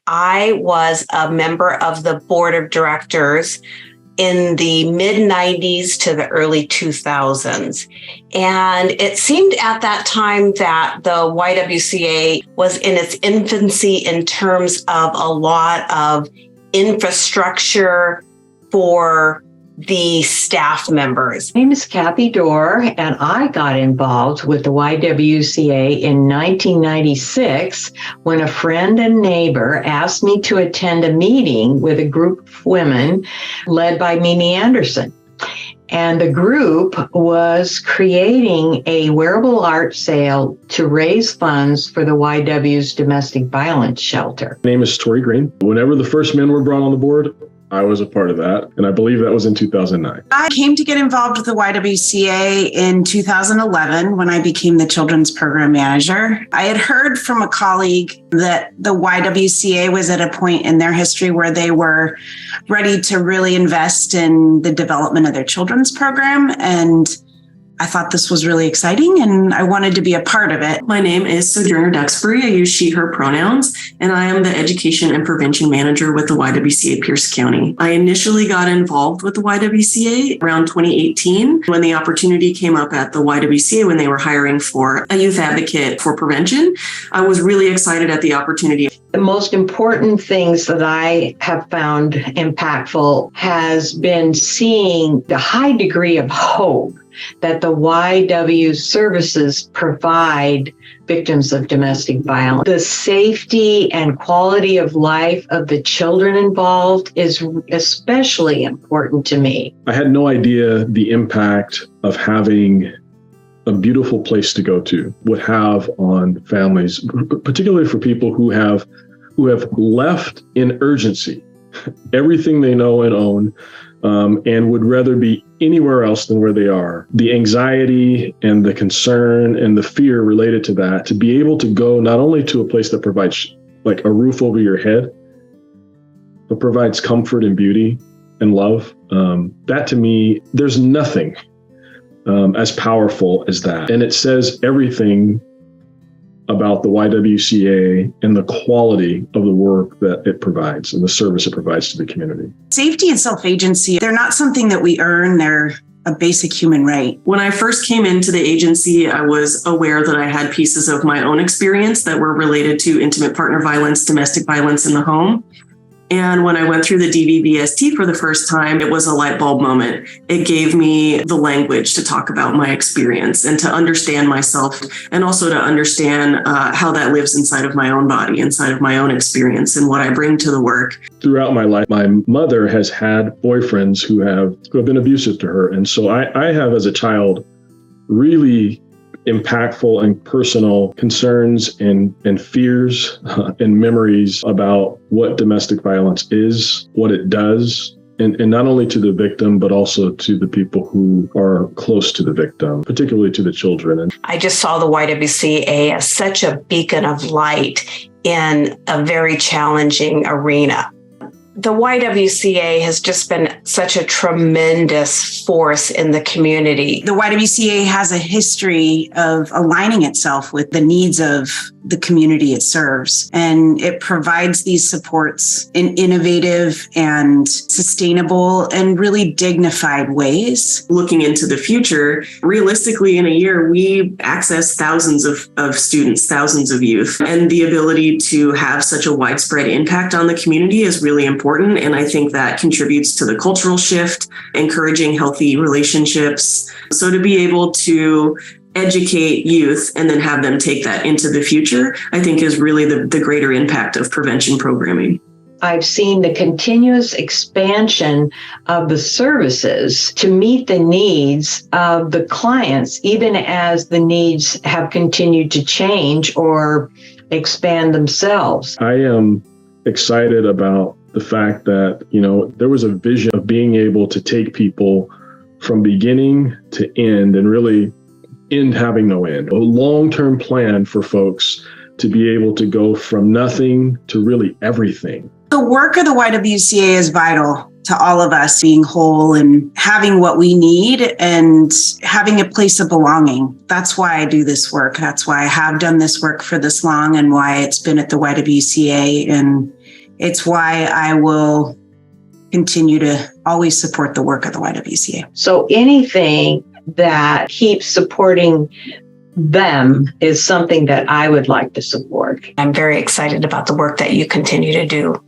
I was a member of the board of directors in the mid-90s to the early 2000s. And it seemed at that time that the YWCA was in its infancy in terms of a lot of infrastructure for the staff members. My name is Kathy Dorr, and I got involved with the YWCA in 1996 when a friend and neighbor asked me to attend a meeting with a group of women led by Mimi Anderson. And the group was creating a wearable art sale to raise funds for the YW's domestic violence shelter. My name is Tori Green. Whenever the first men were brought on the board, I was a part of that, and I believe that was in 2009. I came to get involved with the YWCA in 2011 when I became the children's program manager. I had heard from a colleague that the YWCA was at a point in their history where they were ready to really invest in the development of their children's program, and I thought this was really exciting and I wanted to be a part of it. My name is Sojourner Duxbury. I use she, her pronouns, and I am the Education and Prevention Manager with the YWCA Pierce County. I initially got involved with the YWCA around 2018 when the opportunity came up at the YWCA when they were hiring for a youth advocate for prevention. I was really excited at the opportunity. The most important things that I have found impactful has been seeing the high degree of hope that the YW services provide victims of domestic violence. The safety and quality of life of the children involved is especially important to me. I had no idea the impact of having a beautiful place to go to would have on families, particularly for people who have left in urgency everything they know and own, and would rather be anywhere else than where they are. The anxiety and the concern and the fear related to that, to be able to go not only to a place that provides like a roof over your head, but provides comfort and beauty and love. That to me, there's nothing as powerful as that. And it says everything about the YWCA and the quality of the work that it provides and the service it provides to the community. Safety and self-agency, they're not something that we earn, they're a basic human right. When I first came into the agency, I was aware that I had pieces of my own experience that were related to intimate partner violence, domestic violence in the home. And when I went through the DVBST for the first time, it was a light bulb moment. It gave me the language to talk about my experience and to understand myself, and also to understand how that lives inside of my own body, inside of my own experience and what I bring to the work. Throughout my life, my mother has had boyfriends who have been abusive to her. And so I have, as a child, really impactful and personal concerns and fears and memories about what domestic violence is, what it does, and not only to the victim, but also to the people who are close to the victim, particularly to the children. And I just saw the YWCA as such a beacon of light in a very challenging arena. The YWCA has just been such a tremendous force in the community. The YWCA has a history of aligning itself with the needs of the community it serves, and it provides these supports in innovative and sustainable and really dignified ways. Looking into the future, realistically in a year, we access thousands of students, thousands of youth, and the ability to have such a widespread impact on the community is really important. And I think that contributes to the cultural shift, encouraging healthy relationships. So to be able to educate youth and then have them take that into the future, I think is really the greater impact of prevention programming. I've seen the continuous expansion of the services to meet the needs of the clients, even as the needs have continued to change or expand themselves. I am excited about the fact that, there was a vision of being able to take people from beginning to end and really end having no end. A long-term plan for folks to be able to go from nothing to really everything. The work of the YWCA is vital to all of us being whole and having what we need and having a place of belonging. That's why I do this work. That's why I have done this work for this long and why it's been at the YWCA. And it's why I will continue to always support the work of the YWCA. So anything that keeps supporting them is something that I would like to support. I'm very excited about the work that you continue to do.